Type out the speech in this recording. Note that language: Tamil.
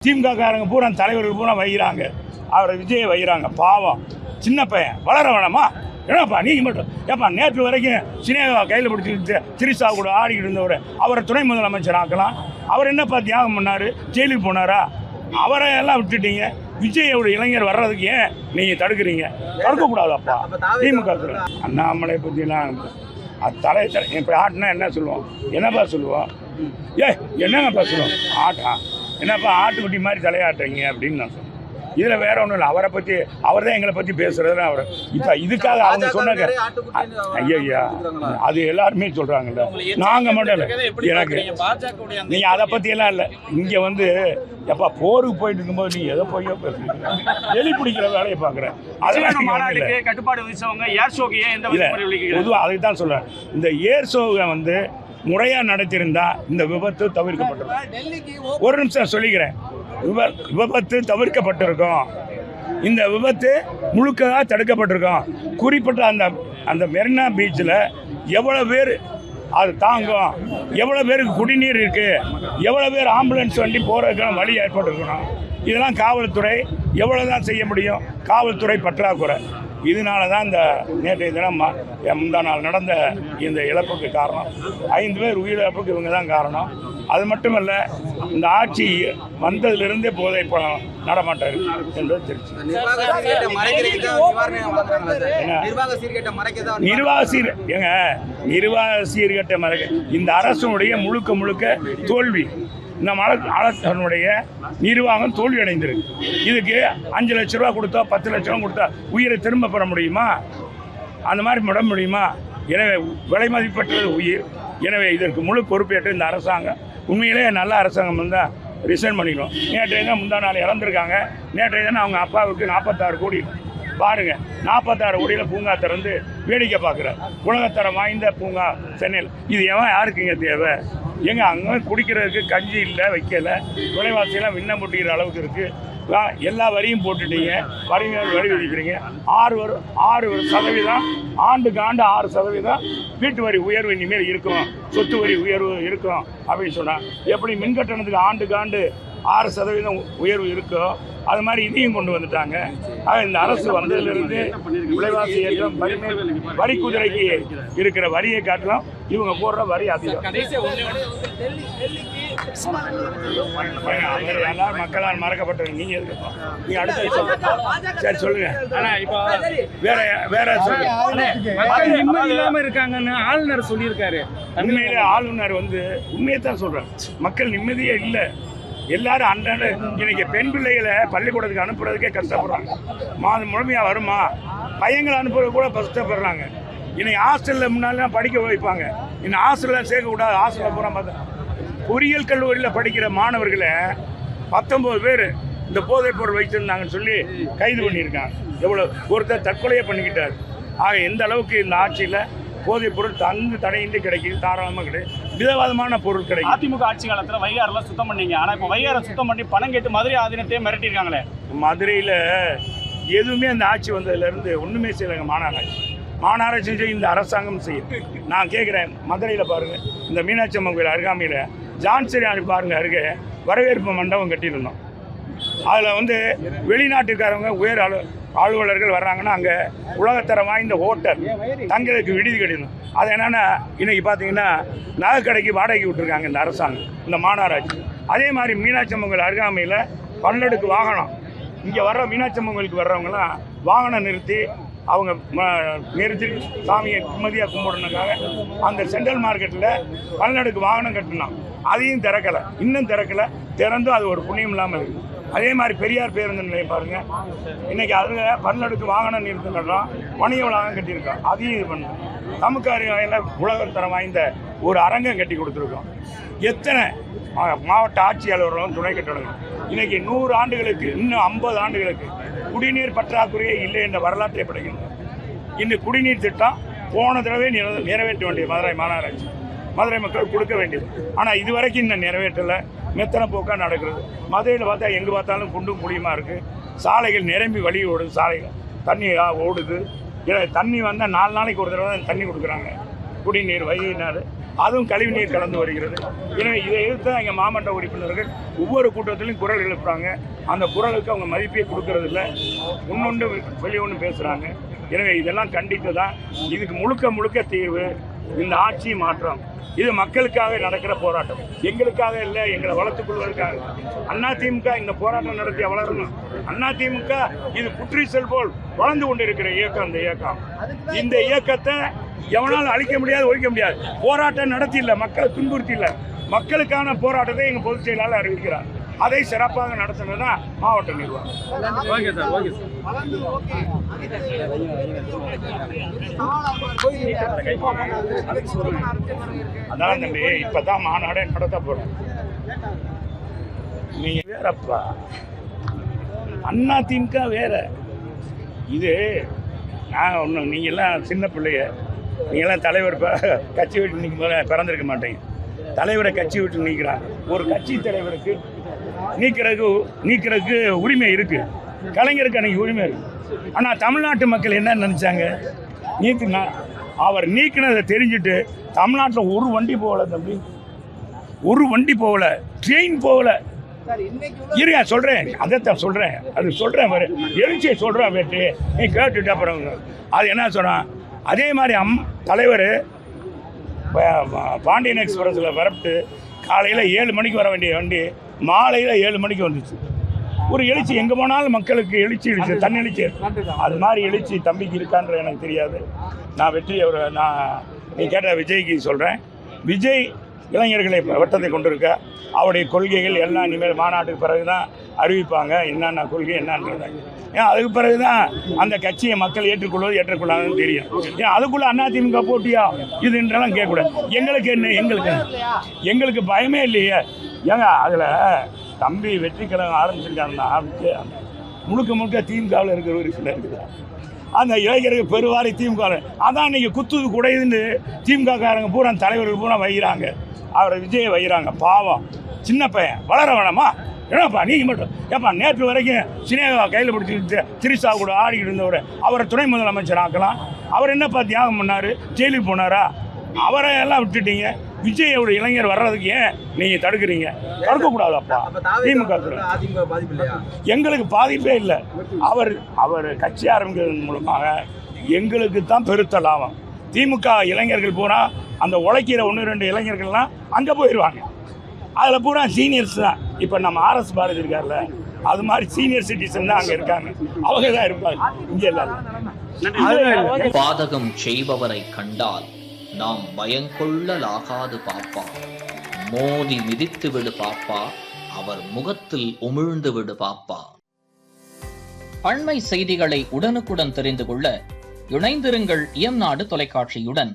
திமுக காரங்க பூரா தலைவர்கள் பூரா வைக்கிறாங்க, அவரை விஜயை வைக்கிறாங்க. பாவம் சின்ன பையன் வளர வேணாமா? என்னப்பா நீங்கள் மட்டும் ஏப்பா நேற்று வரைக்கும் சினேகா கையில் பிடிச்சி திரிசா கூட ஆடிக்கிட்டு இருந்தவர் அவரை துணை முதலமைச்சர் ஆக்கலாம். அவர் என்னப்பா தியாகம் பண்ணார்? ஜெயிலுக்கு போனாரா? அவரை எல்லாம் விட்டுட்டீங்க. விஜயோட இளைஞர் வர்றதுக்கு ஏன் நீங்கள் தடுக்கிறீங்க? தடுக்கக்கூடாதாப்பா திமுக. அண்ணாமலை பற்றிலாம் தலை இப்போ ஆட்டினா என்ன சொல்லுவோம்? என்னப்பா சொல்லுவோம்? என்னங்கப்பா சொல்லுவோம்? ஆட்டா என்னப்பா ஆட்டுக்குட்டி மாதிரி தலையாட்டுறீங்க அப்படின்னு நான் சொல்லுவேன். இதில் வேற ஒன்றும் இல்லை. அவரை பற்றி அவர் தான் எங்களை பற்றி பேசுறது. அவர் இப்போ இதுக்காக அவங்க சொன்னாங்க. ஐயா அது எல்லாருமே சொல்கிறாங்கல்ல, நாங்கள் மட்டும் இல்லை. எனக்கு நீங்கள் அதை பற்றியெல்லாம் இல்லை. இங்கே வந்து எப்பா போருக்கு போயிட்டு இருக்கும்போது நீங்கள் எதை போயோ பேசுறீங்க, எலி பிடிக்கிற வேலையை பார்க்குறேன். அதெல்லாம் கட்டுப்பாடு விதிச்சவங்க ஏர் ஷோக்கு இல்லை, பொதுவாக அதுக்கு தான் சொல்கிறேன். இந்த ஏர் ஷோவை வந்து முறையாக நடத்தியிருந்தா இந்த விபத்து தவிர்க்கப்பட்டிருக்கும். ஒரு நிமிஷம் சொல்லிக்கிறேன். விபத்து தவிர்க்கப்பட்டிருக்கும். இந்த விபத்து முழுக்க தடுக்கப்பட்டிருக்கும். குறிப்பிட்ட அந்த மெரினா பீச்சில் எவ்வளோ பேர் அது தாங்கும், எவ்வளோ பேருக்கு குடிநீர் இருக்குது, எவ்வளோ பேர் ஆம்புலன்ஸ் வண்டி போகிறதுக்கான வழி ஏற்பட்டிருக்கணும். இதெல்லாம் காவல்துறை எவ்வளோ தான் செய்ய முடியும்? காவல்துறை பற்றாக்குறை. இதனால தான் இந்த நேற்றைய தினம் முந்தா நாள் நடந்த இந்த இழப்புக்கு காரணம். 5 பேர் உயிரிழப்புக்கு இவங்க தான் காரணம். அது மட்டுமல்ல, இந்த ஆட்சி வந்ததிலிருந்தே போதை பணம் நடமாட்டார் என்பது தெரிஞ்சு. நிர்வாக சீர்கேட்டை மறைக்க இந்த அரசுடைய முழுக்க தோல்வி. இந்த அரசனுடைய நிர்வாகம் தோல்வி அடைந்திருக்கு. இதுக்கு 5 லட்ச ரூபா கொடுத்தா 10 லட்ச ரூபா கொடுத்தா உயிரை திரும்ப பெற முடியுமா? அந்த மாதிரி விட முடியுமா? எனவே விலை மதிப்பற்றது உயிர். எனவே இதற்கு முழு பொறுப்பேற்று இந்த அரசாங்கம் உண்மையிலே நல்ல அரசாங்கம் இருந்தால் ரிசைன் பண்ணிக்கணும். நேற்றைய தான் முந்தா நாள் இறந்துருக்காங்க. நேற்றைய தான் அவங்க அப்பாவுக்கு 46 கோடி பாருங்கள், 46 கோடியில் பூங்கா திறந்து வேடிக்கை பார்க்குறார். உலகத்தரம் வாய்ந்த பூங்கா சென்னையில். இது யாருக்கு இங்கே தேவை? எங்கே அங்கே குடிக்கிறதுக்கு கஞ்சி இல்லை, வைக்கலை. விலைவாசியெல்லாம் விண்ணம் முட்டிக்கிற அளவுக்கு இருக்குது. எல்லா வரியும் போட்டுட்டீங்க, வரி விதிக்கிறீங்க. 6% ஆண்டுக்கு ஆண்டு 6% வீட்டு வரி உயர்வு இனிமேல் இருக்கும், சொத்து வரி உயர்வு இருக்கும் அப்படின்னு சொன்னாங்க. எப்படி மின்கட்டணத்துக்கு ஆண்டுக்கு ஆண்டு 6% உயர்வு இருக்கோ அது மாதிரி இதையும் கொண்டு வந்துட்டாங்க. ஆக இந்த அரசு வந்ததிலிருந்து விலைவாசி ஏற்றம், வரி குதிரைக்கு இருக்கிற வரியை காட்டலாம், இவங்க போடுற வரி அதிகம். எல்லாரும் மக்களால் மறக்கப்பட்டது. நீங்க எதுக்கு நீங்க அடுத்த சரி சொல்லுங்க. வேற இல்லாம இருக்காங்கன்னு ஆளுநர் சொல்லியிருக்காரு. உண்மையிலே ஆளுநர் வந்து உண்மையை தான் சொல்றாரு. மக்கள் நிம்மதியே இல்லை. எல்லாரும் அன்றாட இன்னைக்கு பெண் பிள்ளைகளை பள்ளிக்கூடத்துக்கு அனுப்புறதுக்கே கஷ்டப்படுறாங்க. மாதம் முழுமையாக வருமா? பையங்களை அனுப்புறது கூட கஷ்டப்படுறாங்க. இன்னைக்கு ஹாஸ்டலில் முன்னாலாம் படிக்க வைப்பாங்க, இன்னும் ஹாஸ்டலில் சேர்க்கக்கூடாது. ஹாஸ்டலில் பூரா பார்த்தா பொறியியல் கல்லூரியில் படிக்கிற மாணவர்களை 19 பேர் இந்த போதைப் பொருள் வைத்திருந்தாங்கன்னு சொல்லி கைது பண்ணியிருக்காங்க. எவ்வளோ ஒருத்தர் தற்கொலையை பண்ணிக்கிட்டார். ஆக எந்த அளவுக்கு இந்த ஆட்சியில் போதைப் பொருள் தடையின்றி கிடைக்குது, தாராளமாக கிடையாது. விதவாதமான பொருள் கிடைக்கும். அதிமுக ஆட்சி காலத்தில் வைகாரெல்லாம் சுத்தம் பண்ணீங்க. ஆனால் இப்போ வைகாரை சுத்தம் பண்ணி பணம் கேட்டு மதுரை ஆதீனத்தையே மிரட்டியிருக்காங்களே. மதுரையில் எதுவுமே அந்த ஆட்சி வந்ததுலேருந்து ஒன்றுமே செய்யலைங்க. மாநகராட்சி செய்ய இந்த அரசாங்கம் செய்யும். நான் கேட்குறேன், மதுரையில் பாருங்கள், இந்த மீனாட்சி அம்மன் கோயில் அருகாமையில் ஜான்சரி பாருங்கள், அருகே வரவேற்பு மண்டபம் கட்டியிருந்தோம். அதில் வந்து வெளிநாட்டுக்காரங்க உயர் அலுவலர்கள் வர்றாங்கன்னா அங்கே உலகத்தரம் வாய்ந்த ஹோட்டல் தங்களுக்கு விடுதி கட்டிடணும். அது என்னென்னா இன்றைக்கி பார்த்தீங்கன்னா நகைக்கடைக்கு வாடகைக்கு விட்டுருக்காங்க இந்த அரசாங்கம், இந்த மாநகராட்சி. அதே மாதிரி மீனாட்சி அம்மன் கோயில் அருகாமையில் 12 வாகனம், இங்கே வர்ற மீனாட்சி அம்மன் கோயிலுக்கு வர்றவங்களாம் வாகனம் நிறுத்தி அவங்க நிறுத்தி சாமியை நிம்மதியாக கும்பிடணுக்காக அந்த சென்ட்ரல் மார்க்கெட்டில் 12 வாகனம் கட்டணும். அதையும் திறக்கலை, இன்னும் திறக்கலை. திறந்தும் அது ஒரு புண்ணியம் இல்லாமல் இருக்குது. அதே மாதிரி பெரியார் பேருந்து நிலையம் பாருங்கள், இன்றைக்கி அதில் 12 வாகனம் நிறுத்தம் கட்டுறோம், வணிக வளாகம் கட்டியிருக்கோம். அதையும் இது பண்ணோம். தமுக்காரி வகையில் உலகத்தரம் வாய்ந்த ஒரு அரங்கம் கட்டி கொடுத்துருக்கோம். எத்தனை மாவட்ட ஆட்சியாளர்களும் துணை கட்டணங்கள். இன்றைக்கி 100 ஆண்டுகளுக்கு, இன்னும் 50 ஆண்டுகளுக்கு குடிநீர் பற்றாக்குறையே இல்லை என்ற வரலாற்றை படைக்கின்றோம். இந்த குடிநீர் திட்டம் போன தடவை நிறைவேற்ற வேண்டிய மதுரை மாநகராட்சி, மதுரை மக்கள் கொடுக்க வேண்டியது. ஆனால் இதுவரைக்கும் இன்னும் நிறைவேற்றலை. மெத்தனை போக்காக நடக்கிறது. மதுரையில் பார்த்தா எங்கே பார்த்தாலும் குண்டும் குழியுமாக இருக்குது. சாலைகள் நிரம்பி வழி ஓடுது, சாலைகள் தண்ணி ஓடுது. தண்ணி வந்தால் 4 நாளைக்கு ஒரு தடவை தான் தண்ணி கொடுக்குறாங்க, குடிநீர் வைகினார். அதுவும் கழிவுநீர் கலந்து வருகிறது. எனவே இதை எதிர்த்து எங்கள் மாமன்ற உறுப்பினர்கள் ஒவ்வொரு கூட்டத்திலையும் குரல் எழுப்புறாங்க. அந்த குரலுக்கு அவங்க மதிப்பே கொடுக்கறதில்ல, ஒன்னொன்று வெளியொன்று பேசுகிறாங்க. எனவே இதெல்லாம் கண்டித்து தான் இதுக்கு முழுக்க முழுக்க தீர்வு இந்த ஆட்சி மாற்றம். இது மக்களுக்காக நடக்கிற போராட்டம், எங்களுக்காக இல்லை, எங்களை வளர்த்துக் கொள்வதற்காக. அதிமுக இந்த போராட்டம் நடத்தி வளரணும். அதிமுக இது புற்றீசல் போல் வளர்ந்து கொண்டிருக்கிற இயக்கம். இந்த இயக்கம், இந்த இயக்கத்தை எவனாலும் அழிக்க முடியாது, ஒழிக்க முடியாது. போராட்டம் நடத்தி இல்லை, மக்களை துன்புறுத்தி இல்லை, மக்களுக்கான போராட்டத்தை எங்கள் பொதுச் செயலாளர் அறிவிக்கிறார். அதை சிறப்பாக நடத்துனது தான் மாவட்ட நிர்வாகம். அதான் தம்பி, இப்பதான் மாநாடே நடத்த போறோம். நீங்க வேறப்பா, அதிமுக வேற. இது நான் ஒன்று, நீங்கள்லாம் சின்ன பிள்ளைய, நீங்கள்லாம் தலைவர் கட்சி விட்டு நீங்க பிறந்திருக்க மாட்டீங்க. தலைவரை கட்சி விட்டு நீக்கிறாங்க. ஒரு கட்சி தலைவருக்கு நீக்கிறதுக்கு உரிமை இருக்கு, கலைஞருக்கு அன்னைக்கு உரிமை இருக்கு. ஆனால் தமிழ்நாட்டு மக்கள் என்ன நினைச்சாங்க, நீக்கினா அவர் நீக்கினதை தெரிஞ்சுட்டு தமிழ்நாட்டில் ஒரு வண்டி போகல தம்பி, ஒரு வண்டி போகல, ட்ரெயின் போகல. இருங்க சொல்கிறேன், அதைத்தான் சொல்கிறேன், அது சொல்கிறேன், எழுச்சியை சொல்கிறேன் வெற்றி, நீ கேட்டுட்டு அப்புறம் அது என்ன சொன்னான். அதே மாதிரி தலைவர் பாண்டியன் எக்ஸ்பிரஸில் வரப்பிட்டு காலையில் 7 மணிக்கு வர வேண்டிய வண்டி மாலையில் 7 மணிக்கு வந்துச்சு. ஒரு எழுச்சி, எங்கே போனாலும் மக்களுக்கு எழுச்சி, தன்னெழுச்சி. அது மாதிரி எழுச்சி தம்பிக்கு இருக்கான்ற எனக்கு தெரியாது. நான் வெற்றி நீ கேட்ட விஜய்க்கு சொல்கிறேன். விஜய் இளைஞர்களை வட்டத்தை கொண்டிருக்க, அவருடைய கொள்கைகள் எல்லாம் இனிமேல் மாநாட்டுக்கு பிறகு தான் அறிவிப்பாங்க, என்னென்ன கொள்கை என்னன்றது. ஏன் அதுக்கு பிறகு தான் அந்த கட்சியை மக்கள் ஏற்றுக்கொள்வது ஏற்றுக்கொள்ளாதுன்னு தெரியும். ஏன் அதுக்குள்ளே அதிமுக போட்டியா இதுன்றெல்லாம் கேட்கக்கூடாது. எங்களுக்கு என்ன, எங்களுக்கு பயமே இல்லையே. ஏங்க அதில் தம்பி வெற்றி கழகம் ஆரம்பிச்சிருக்காங்கன்னா முழுக்க முழுக்க திமுகவில் இருக்கிற ஒரு சில இருக்குது. அந்த இளைஞர்கள் பெருவாரி திமுக, அதான் இன்னைக்கு குத்துது குடையுதுன்னு திமுககாரங்க பூரா தலைவர்கள் பூரா வைகிறாங்க, அவரை விஜயை வைகிறாங்க. பாவம் சின்ன பையன், வளர வேணாமா? என்னப்பா நீங்கள் மட்டும் ஏப்பா, நேற்று வரைக்கும் சினேகா கையில் பிடிச்சிக்கிட்டு திரிசா கூட ஆடிக்கிட்டு இருந்தவர் அவரை துணை முதலமைச்சர் ஆக்கலாம். அவர் என்னப்பா தியாகம் பண்ணார், ஜெயிலுக்கு போனாரா? அவரை எல்லாம் விட்டுட்டீங்க. விஜயோட இளைஞர் வர்றதுக்கு ஏன் நீங்கள் தடுக்கிறீங்க? தடுக்கக்கூடாதப்பா. திமுக எங்களுக்கு பாதிப்பே இல்லை. அவர் கட்சி ஆரம்பிக்கிறது மூலமாக எங்களுக்கு தான் பெருத்த லாபம். திமுக இளைஞர்கள் பூரா அந்த உழைக்கிற 1-2 இளைஞர்கள்லாம் அங்கே போயிடுவாங்க. அதில் பூரா சீனியர்ஸ் தான். இப்போ நம்ம ஆர்எஸ் பாரதி இருக்கார்ல, அது மாதிரி சீனியர் சிட்டிசன் தான் அங்கே இருக்காங்க. அவங்க தான் இருப்பாங்க, இங்கே இல்லை. பாதகம் செய்பவரை கண்டால் நாம் பயங்கொள்ளலாகாது பாப்பா, மோதி மிதித்து விடு பாப்பா, அவர் முகத்தில் உமிழ்ந்து விடு பாப்பா. அண்மை செய்திகளை உடனுக்குடன் தெரிந்து கொள்ள இணைந்திருங்கள் இயம்நாடு தொலைக்காட்சியுடன்.